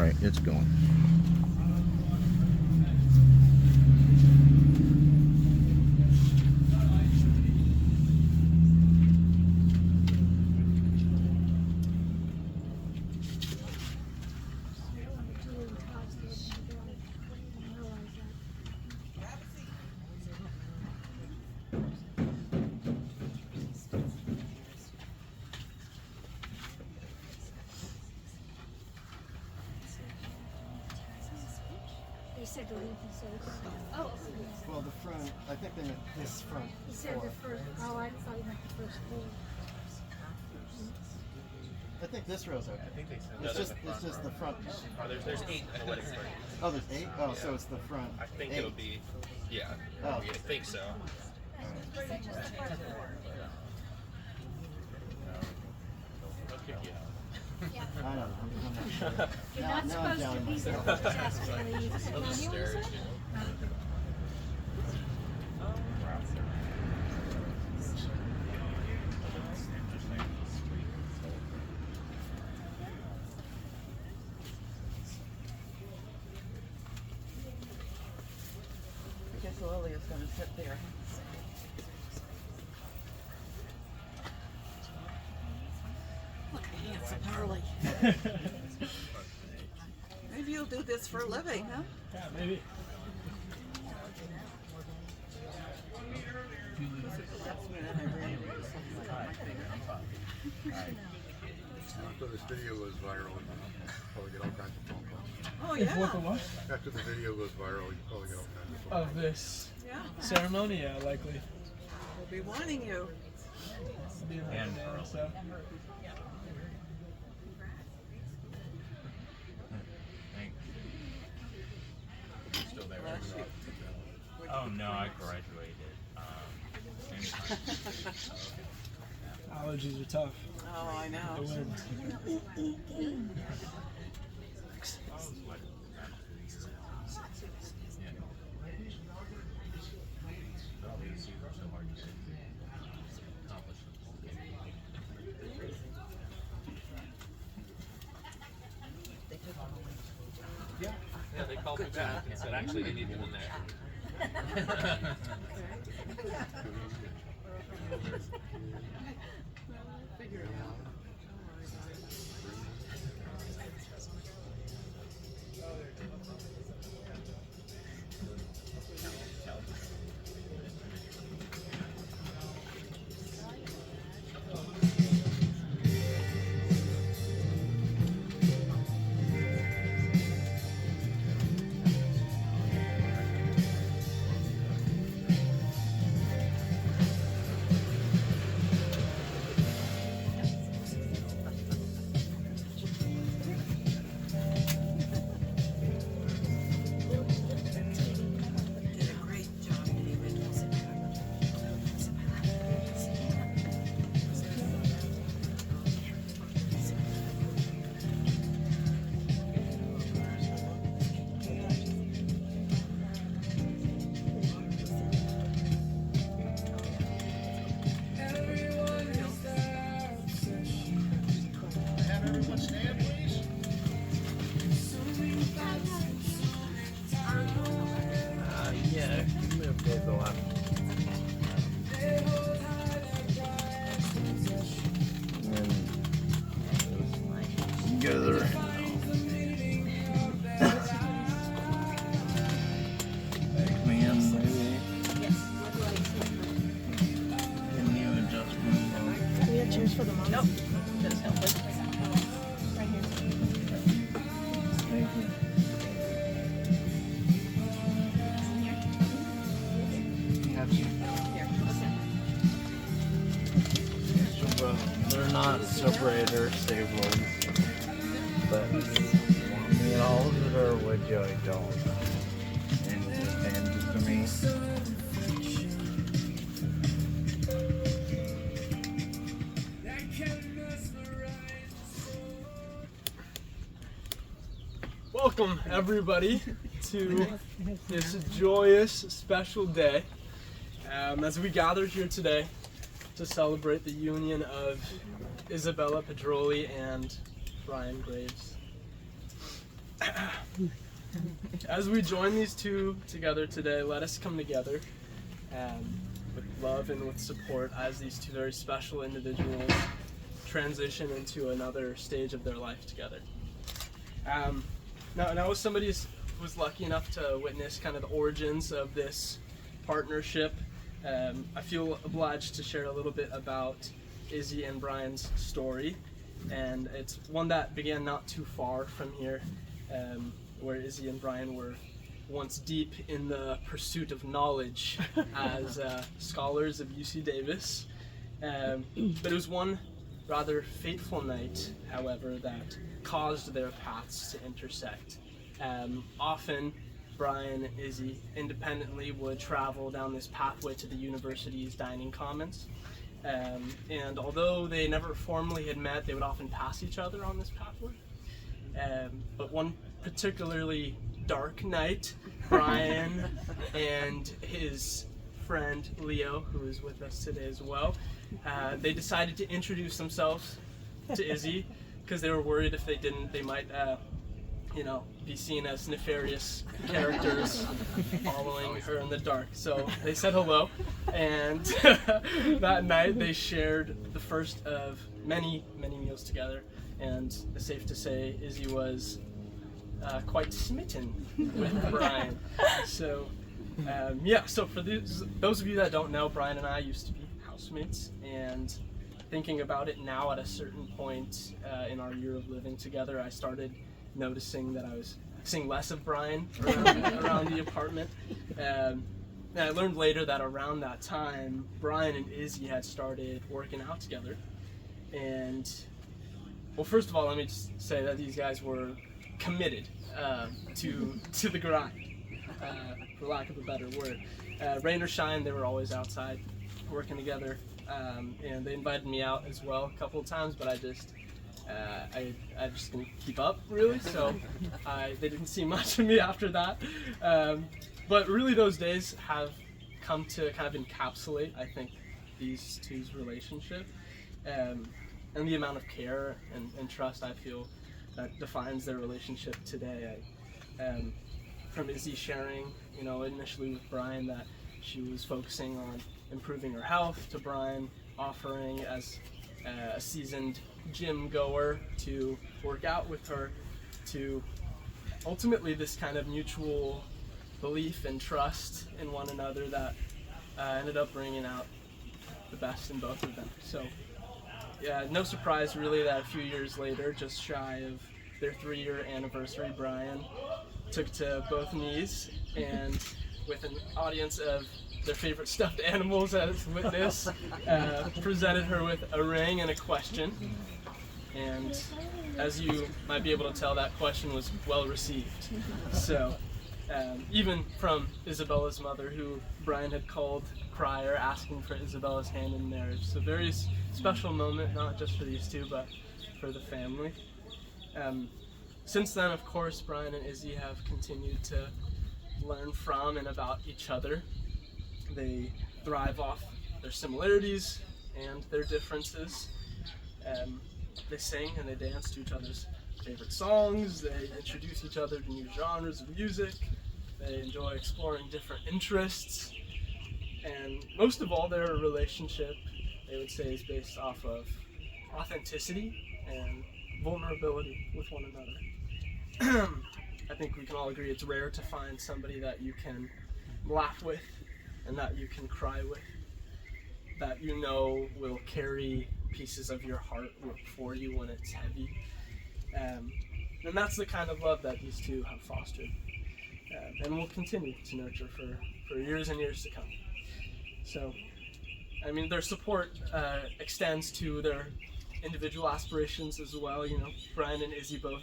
right, it's going. They said to leave the sofa. Oh. Well, the front, I think they meant this front. He said the first, oh, I thought he meant the first floor. I think this row's okay. I think they said It's just the front. Oh, there's 8 in the wedding party. Oh, there's 8? Oh, so it's the front. I think 8. it'll be, yeah. Oh. I think so. He said just the first floor. I'll kick you out. I don't know. I'm not sure. You're not now I'm supposed to doubting be myself. there. Just ask to leave. Those Now, are you stairs, want to say? I guess Lily is going to sit there. Look at handsome Harley. Maybe you'll do this for a living, huh? Yeah, maybe. After this video goes viral, you probably get all kinds of phone calls. Oh, If what the yeah. what? After the video goes viral, you probably get all kinds of phone calls. Of this Yeah. ceremony, yeah, likely. We'll be wanting you. Be like that, so. Still there. Oh no, I graduated. Allergies are tough. Oh, I The know. wind. Yeah, they called me back and said actually they need one there. Figure it out. Did a great job, David. Have everyone stand, please. Yeah, move to the left. And together. Back me in, maybe. Can you adjust my phone? We have chairs for the mom. Nope. That's helpful. Right here. Thank you. You have some. So, they're not separator staples, but want me at all of it, or would you? I don't. And you just hand it to me. Welcome, everybody, to this joyous, special day as we gather here today to celebrate the union of Isabella Pedroli and Brian Graves. as we join these two together today, let us come together with love and with support as these two very special individuals transition into another stage of their life together. Now as somebody was lucky enough to witness kind of the origins of this partnership, I feel obliged to share a little bit about Izzy and Brian's story, and it's one that began not too far from here, where Izzy and Brian were once deep in the pursuit of knowledge as scholars of UC Davis. But it was one rather fateful night, however, that caused their paths to intersect. Often, Brian and Izzy independently would travel down this pathway to the university's dining commons. And although they never formally had met, they would often pass each other on this pathway. But one particularly dark night, Brian and his friend Leo, who is with us today as well, they decided to introduce themselves to Izzy because they were worried if they didn't, they might, be seen as nefarious characters following her in the dark. So they said hello, and that night they shared the first of many, many meals together. And it's safe to say Izzy was quite smitten with Brian. So so for those of you that don't know, Brian and I used to be housemates, and thinking about it now at a certain point in our year of living together, I started noticing that I was seeing less of Brian around the apartment. And I learned later that around that time, Brian and Izzy had started working out together. And, well, first of all, let me just say that these guys were committed to the grind, for lack of a better word. Rain or shine, they were always outside working together. And they invited me out as well a couple of times, but I just didn't keep up, really, so they didn't see much of me after that. But really those days have come to kind of encapsulate, I think, these two's relationship, and the amount of care and trust I feel that defines their relationship today. From Izzy sharing, initially with Brian that she was focusing on improving her health, to Brian offering as a seasoned gym goer to work out with her, to ultimately this kind of mutual belief and trust in one another that ended up bringing out the best in both of them. So yeah, no surprise really that a few years later, just shy of their 3-year anniversary, Brian took to both knees, and with an audience of their favorite stuffed animals as witness, presented her with a ring and a question. And as you might be able to tell, that question was well received. So even from Isabella's mother, who Brian had called prior, asking for Isabella's hand in marriage. So very special moment, not just for these two, but for the family. Since then, of course, Brian and Izzy have continued to learn from and about each other. They thrive off their similarities and their differences. They sing and they dance to each other's favorite songs. They introduce each other to new genres of music. They enjoy exploring different interests. And most of all, their relationship, they would say, is based off of authenticity and vulnerability with one another. I think we can all agree it's rare to find somebody that you can laugh with and that you can cry with, that will carry pieces of your heart for you when it's heavy. And that's the kind of love that these two have fostered, and will continue to nurture for years and years to come. So, their support extends to their individual aspirations as well. Brian and Izzy both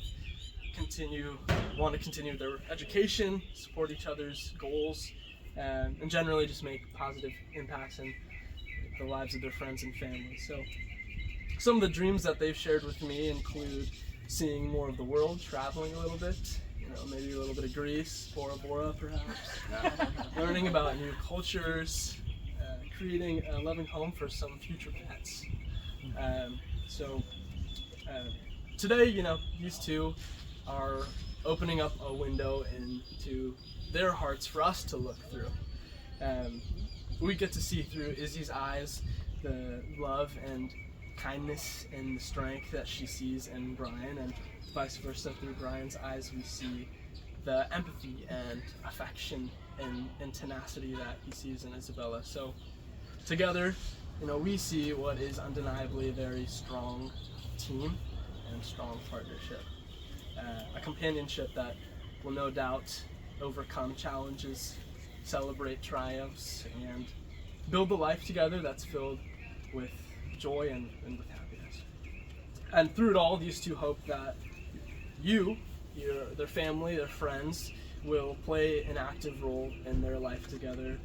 want to continue their education, support each other's goals, and generally just make positive impacts in the lives of their friends and family. So some of the dreams that they've shared with me include seeing more of the world, traveling a little bit, maybe a little bit of Greece, Bora Bora perhaps, learning about new cultures, creating a loving home for some future pets. Today, these two are opening up a window into their hearts for us to look through. We get to see through Izzy's eyes the love and kindness and the strength that she sees in Brian, and vice versa. Through Brian's eyes, we see the empathy and affection and tenacity that he sees in Isabella. So together, we see what is undeniably a very strong team and strong partnership. A companionship that will no doubt overcome challenges, celebrate triumphs, and build a life together that's filled with joy and with happiness. And through it all, these two hope that their family, their friends, will play an active role in their life together,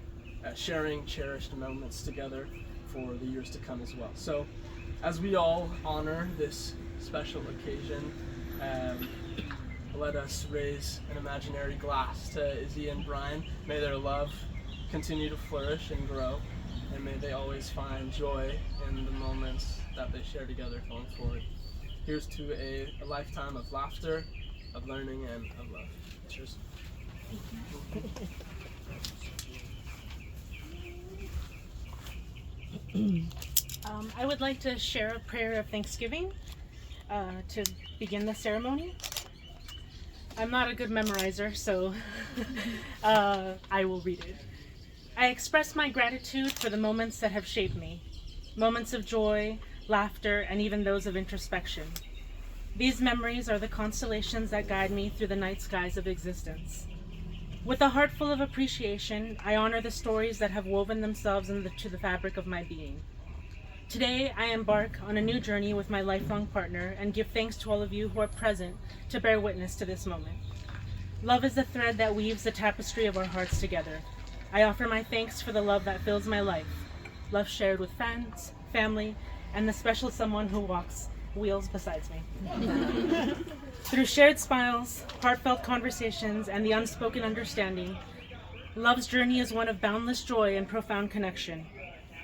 sharing cherished moments together for the years to come as well. So as we all honor this special occasion, let us raise an imaginary glass to Izzy and Brian. May their love continue to flourish and grow, and may they always find joy in the moments that they share together going forward. Here's to a lifetime of laughter, of learning, and of love. Cheers. I would like to share a prayer of thanksgiving to begin the ceremony. I'm not a good memorizer, so I will read it. I express my gratitude for the moments that have shaped me, moments of joy, laughter, and even those of introspection. These memories are the constellations that guide me through the night skies of existence. With a heart full of appreciation, I honor the stories that have woven themselves into the fabric of my being. Today, I embark on a new journey with my lifelong partner and give thanks to all of you who are present to bear witness to this moment. Love is the thread that weaves the tapestry of our hearts together. I offer my thanks for the love that fills my life, love shared with friends, family, and the special someone who walks wheels besides me. Through shared smiles, heartfelt conversations, and the unspoken understanding, love's journey is one of boundless joy and profound connection.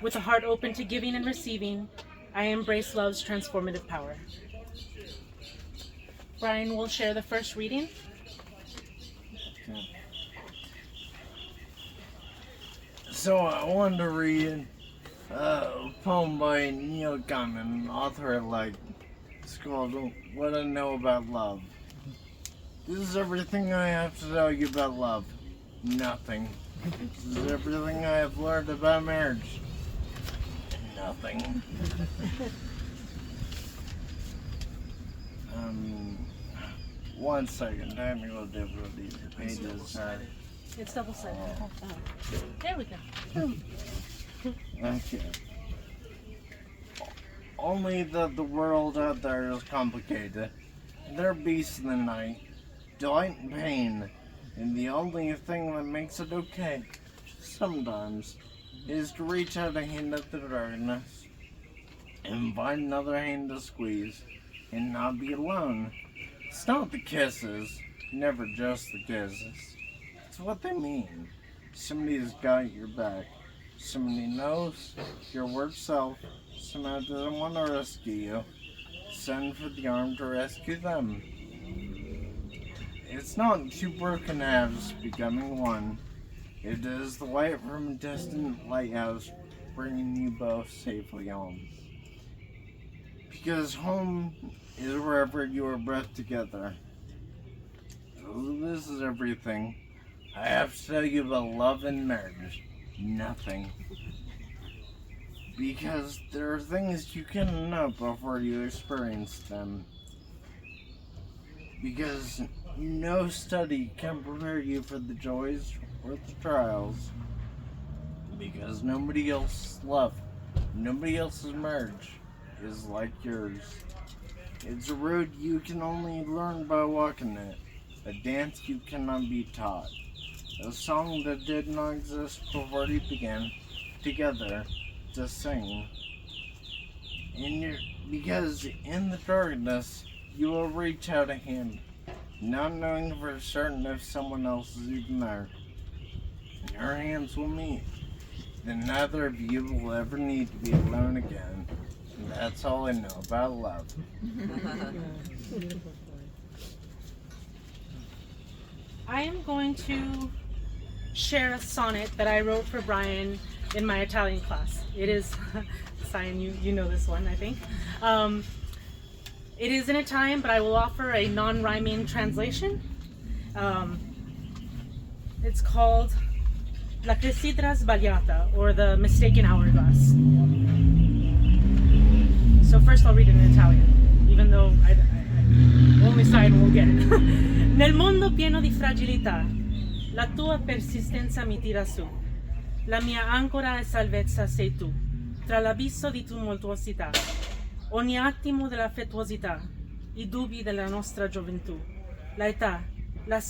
With a heart open to giving and receiving, I embrace love's transformative power. Brian will share the first reading. So I wanted to read a poem by Neil Gaiman, author of it's called What I Know About Love. This is everything I have to tell you about love. Nothing. This is everything I have learned about marriage. Nothing. One second, technical difficulties. The pages are... It's double-sided. There we go. Okay. Only that the world out there is complicated. There are beasts in the night, delight and pain, and the only thing that makes it okay, sometimes, is to reach out a hand at the darkness and find another hand to squeeze and not be alone. It's not the kisses, never just the kisses. It's what they mean. Somebody's got your back. Somebody knows your worst self. Somebody doesn't want to rescue you. Send for the arm to rescue them. It's not two broken halves becoming one. It is the light from a distant lighthouse bringing you both safely home. Because home is wherever you are brought together. This is everything I have to tell you about love and marriage. Nothing. Because there are things you cannot know before you experience them. Because no study can prepare you for the joys or the trials. Because nobody else's love, nobody else's marriage is like yours. It's a road you can only learn by walking it. A dance you cannot be taught. A song that did not exist before you began together to sing. Because in the darkness, you will reach out a hand, not knowing for certain if someone else is even there. And your hands will meet. Then neither of you will ever need to be alone again. And that's all I know about love. I am going to share a sonnet that I wrote for Brian in my Italian class. It is, Cyan, you know this one, I think. It is in Italian, but I will offer a non-rhyming translation. It's called La clessidra sbagliata, or the mistaken hourglass. So first I'll read it in Italian, even though only Cyan will get it. Nel mondo pieno di fragilità, la tua persistenza mi tira su. La mia ancora e salvezza sei tu, tra l'abisso di tumultuosità. Ogni attimo dell'affettuosità, i dubbi della nostra gioventù. La età, la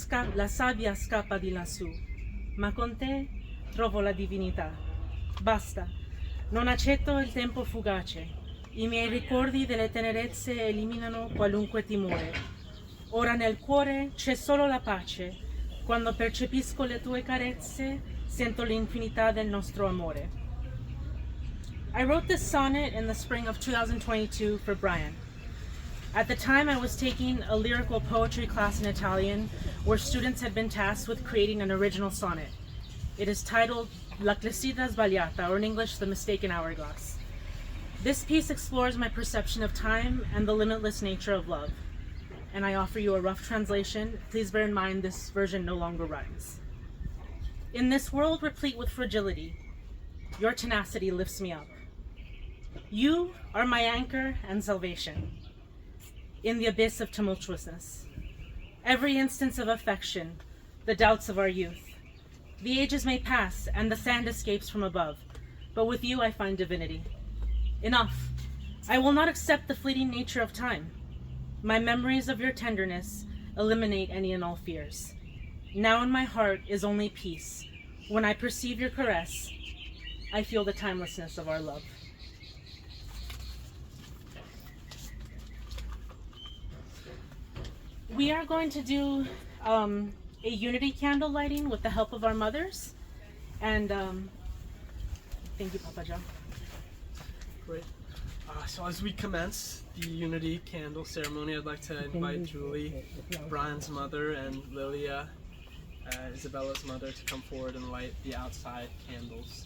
sabbia scappa di lassù, ma con te trovo la divinità. Basta, non accetto il tempo fugace. I miei ricordi delle tenerezze eliminano qualunque timore. Ora nel cuore c'è solo la pace. Quando percepisco le tue carezze, sento l'infinità del nostro amore. I wrote this sonnet in the spring of 2022 for Brian. At the time, I was taking a lyrical poetry class in Italian where students had been tasked with creating an original sonnet. It is titled La clessidra sbagliata, or in English, The Mistaken Hourglass. This piece explores my perception of time and the limitless nature of love. And I offer you a rough translation. Please bear in mind this version no longer rhymes. In this world replete with fragility, your tenacity lifts me up. You are my anchor and salvation in the abyss of tumultuousness. Every instance of affection, the doubts of our youth. The ages may pass and the sand escapes from above, but with you I find divinity. Enough. I will not accept the fleeting nature of time. My memories of your tenderness eliminate any and all fears. Now in my heart is only peace. When I perceive your caress, I feel the timelessness of our love. We are going to do a unity candle lighting with the help of our mothers. And thank you, Papa John. Great. So as we commence the unity candle ceremony, I'd like to invite Julie, Brian's mother, and Lilia, Isabella's mother, to come forward and light the outside candles.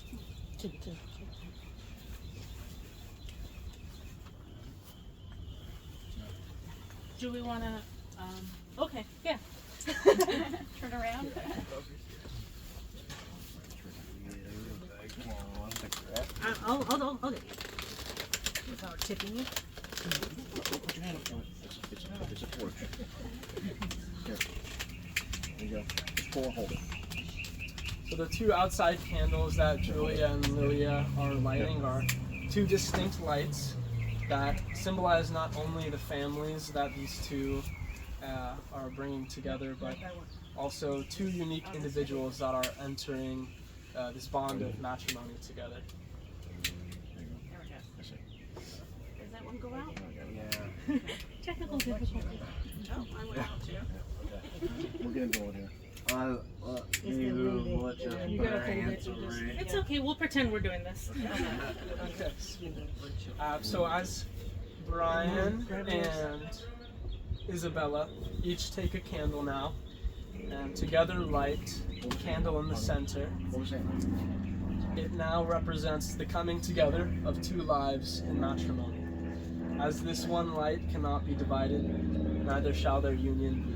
Do we want to? Okay, yeah. Turn around. I'll get it. Without tipping it. Put your hand up on it. It's a torch. Here. There you go. Just pull and hold it. So the two outside candles that Julia and Lilia are lighting are two distinct lights that symbolize not only the families that these two are bringing together, but also two unique individuals that are entering this bond of matrimony together. Does that one go out? Yeah. Technical difficulty. Oh, I went out too. We're getting going here. We'll let You gotta hold it. It's okay. We'll pretend we're doing this. Okay. So as Brian and Isabella each take a candle now, and together light the candle in the center. What was that? It now represents the coming together of two lives in matrimony. As this one light cannot be divided, neither shall their union be.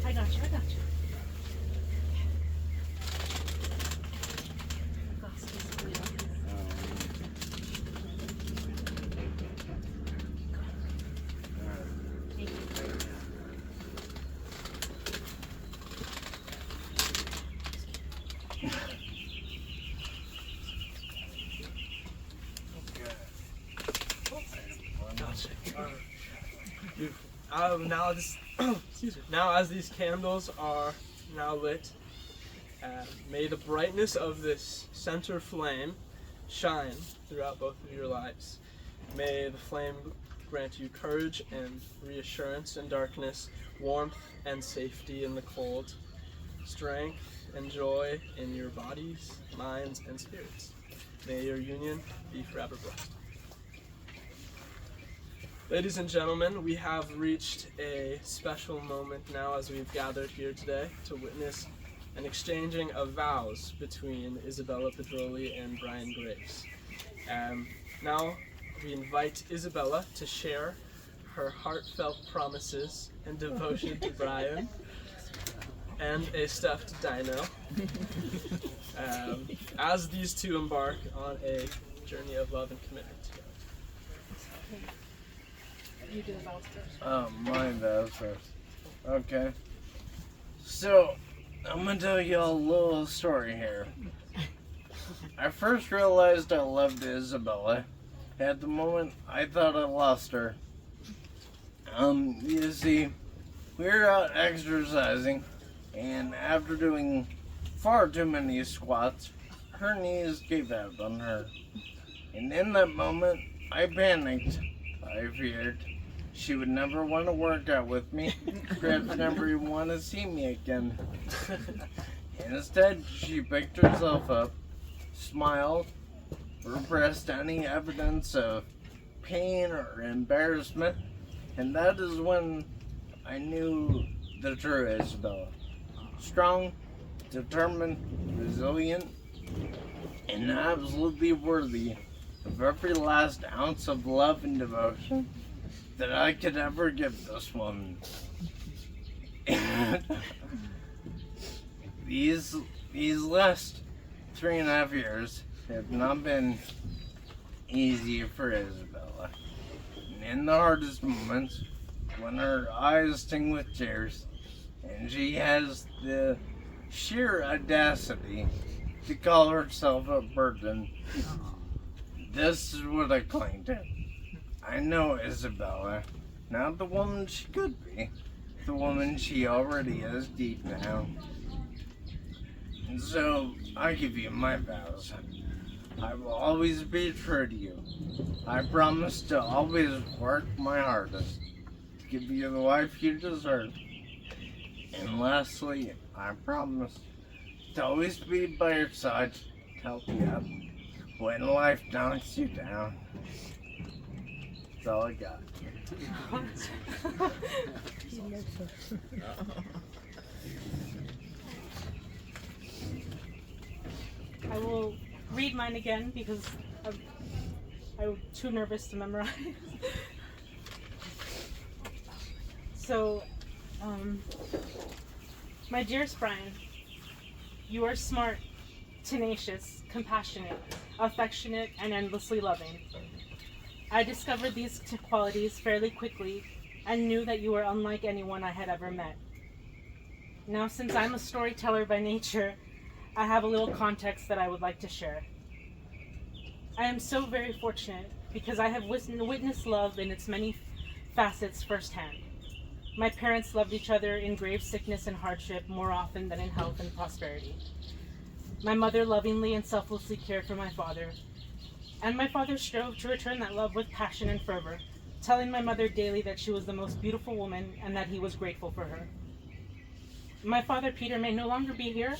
I got you. Now as these candles are now lit, may the brightness of this center flame shine throughout both of your lives. May the flame grant you courage and reassurance in darkness, warmth and safety in the cold, strength and joy in your bodies, minds, and spirits. May your union be forever blessed. Ladies and gentlemen, we have reached a special moment now as we've gathered here today to witness an exchanging of vows between Isabella Pedroli and Brian Graves. Now we invite Isabella to share her heartfelt promises and devotion to Brian and a stuffed dino as these two embark on a journey of love and commitment together. You do the vows first. My vows first. Okay. So, I'm gonna tell you a little story here. I first realized I loved Isabella. At the moment, I thought I lost her. You see, we were out exercising, and after doing far too many squats, her knees gave out on her. And in that moment, I panicked. I feared she would never want to work out with me, perhaps never even want to see me again. Instead, she picked herself up, smiled, repressed any evidence of pain or embarrassment, and that is when I knew the true Isabella. Strong, determined, resilient, and absolutely worthy of every last ounce of love and devotion that I could ever give this woman. And these last 3.5 years have not been easy for Isabella. And in the hardest moments, when her eyes sting with tears, and she has the sheer audacity to call herself a burden, this is what I cling to. I know Isabella, not the woman she could be, the woman she already is deep down. And so, I give you my vows. I will always be true to you. I promise to always work my hardest to give you the life you deserve. And lastly, I promise to always be by your side to help you up when life knocks you down. That's all I got. I will read mine again because I'm too nervous to memorize. So, my dearest Brian, you are smart, tenacious, compassionate, affectionate, and endlessly loving. I discovered these qualities fairly quickly and knew that you were unlike anyone I had ever met. Now, since I'm a storyteller by nature, I have a little context that I would like to share. I am so very fortunate because I have witnessed love in its many facets firsthand. My parents loved each other in grave sickness and hardship more often than in health and prosperity. My mother lovingly and selflessly cared for my father, and my father strove to return that love with passion and fervor, telling my mother daily that she was the most beautiful woman and that he was grateful for her. My father, Peter, may no longer be here,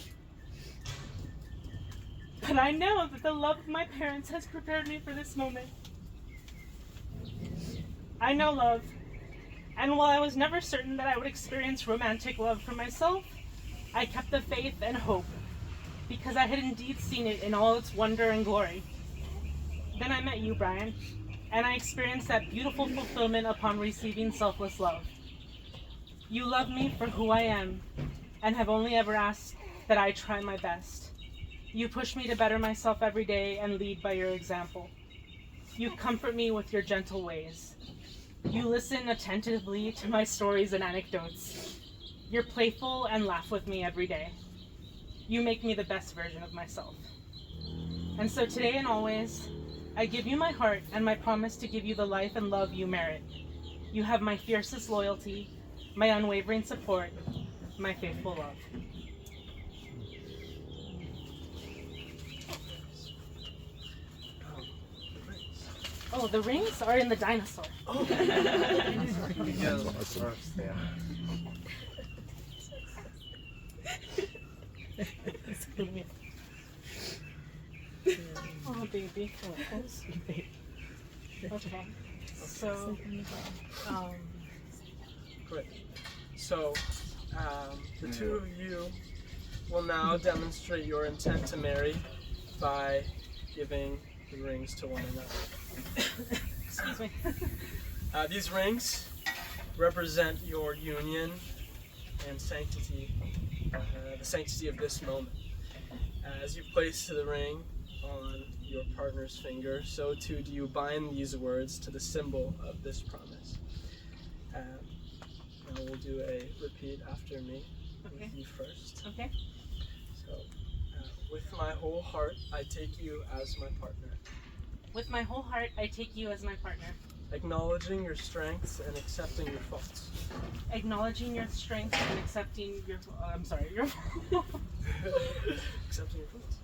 but I know that the love of my parents has prepared me for this moment. I know love, and while I was never certain that I would experience romantic love for myself, I kept the faith and hope, because I had indeed seen it in all its wonder and glory. Then I met you, Brian, and I experienced that beautiful fulfillment upon receiving selfless love. You love me for who I am, and have only ever asked that I try my best. You push me to better myself every day and lead by your example. You comfort me with your gentle ways. You listen attentively to my stories and anecdotes. You're playful and laugh with me every day. You make me the best version of myself. And so today and always, I give you my heart and my promise to give you the life and love you merit. You have my fiercest loyalty, my unwavering support, my faithful love. Oh, the rings are in the dinosaur. Oh. Because yeah. Oh, baby. Oh, sweet baby. Okay. So, Great. So, the two of you will now demonstrate your intent to marry by giving the rings to one another. excuse me. These rings represent your union and sanctity, the sanctity of this moment. As you place the ring on your partner's finger, so too do you bind these words to the symbol of this promise. Now we'll do a repeat after me Okay. with you first. Okay. So, with my whole heart, I take you as my partner, With my whole heart, I take you as my partner, acknowledging your strengths and accepting your faults. acknowledging your strengths and accepting your. Your. Accepting your faults.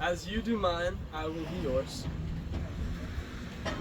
As you do mine, I will be yours.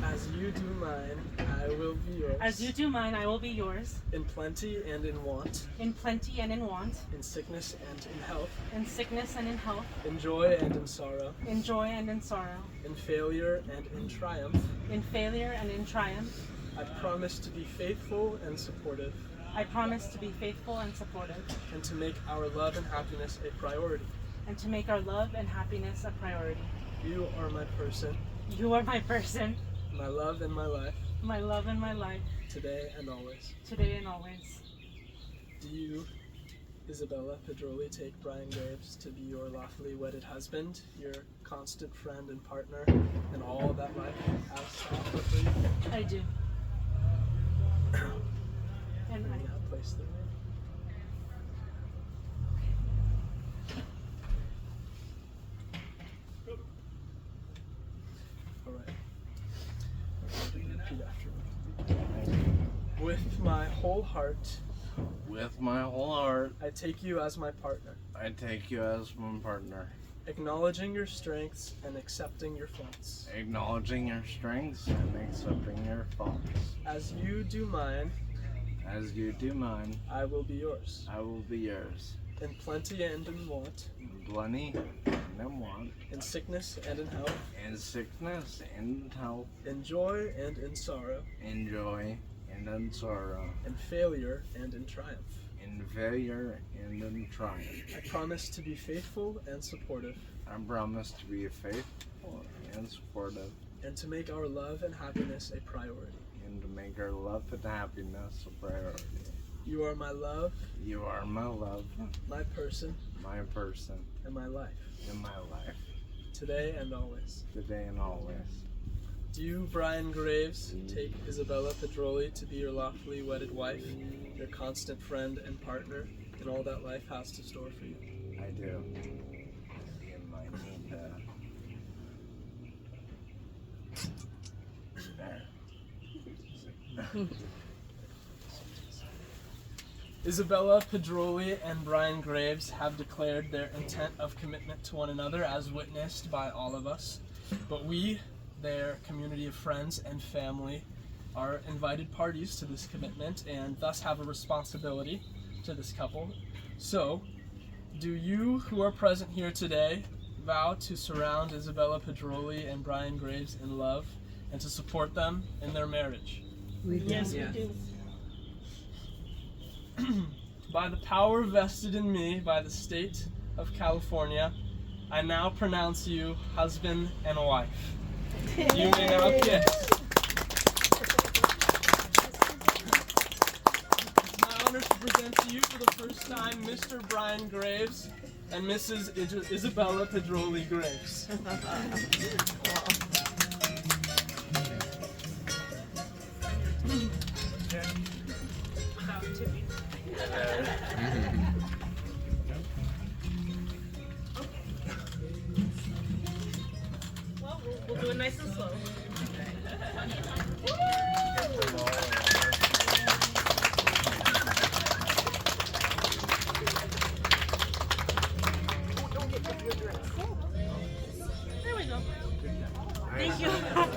As you do mine, I will be yours. As you do mine, I will be yours, In plenty and in want, in plenty and in want, in sickness and in health, in sickness and in health, in joy and in sorrow, in joy and in sorrow, in failure and in triumph. in failure and in triumph. I promise to be faithful and supportive, I promise to be faithful and supportive, and to make our love and happiness a priority. and to make our love and happiness a priority. You are my person, You are my person, my love and my life, my love and my life, today and always. today and always. Do you, Isabella Pedroli, take Brian Graves to be your lawfully wedded husband, your constant friend and partner, and all that life has to offer for you? I do. And And now place the ring. All right. Repeat after me. With my whole heart, With my whole heart, I take you as my partner, I take you as my partner, acknowledging your strengths and accepting your faults. acknowledging your strengths and accepting your faults. As you do mine, As you do mine, I will be yours, I will be yours. in plenty and in want, In plenty and in want, in sickness and in health, in sickness and in health, in joy and in sorrow, in joy and in sorrow, in failure and in triumph. in failure and in triumph. I promise to be faithful and supportive, I promise to be faithful and supportive, and to make our love and happiness a priority. and to make our love and happiness a priority. You are my love, You are my love, my person, my person, and my life, in my life, today and always. today and always. Do you, Brian Graves, take Isabella Pedroli to be your lawfully wedded wife, your constant friend and partner, and all that life has to store for you? I do. You might need there. Isabella Pedroli and Brian Graves have declared their intent of commitment to one another as witnessed by all of us, but we, their community of friends and family, are invited parties to this commitment and thus have a responsibility to this couple. So, do you who are present here today vow to surround Isabella Pedroli and Brian Graves in love and to support them in their marriage? Yes, we do. By the power vested in me by the state of California, I now pronounce you husband and wife. You may now kiss. It's my honor to present to you for the first time Mr. Brian Graves and Mrs. Isabella Pedroli Graves. Well, we'll do it nice and slow. There we go. Thank you.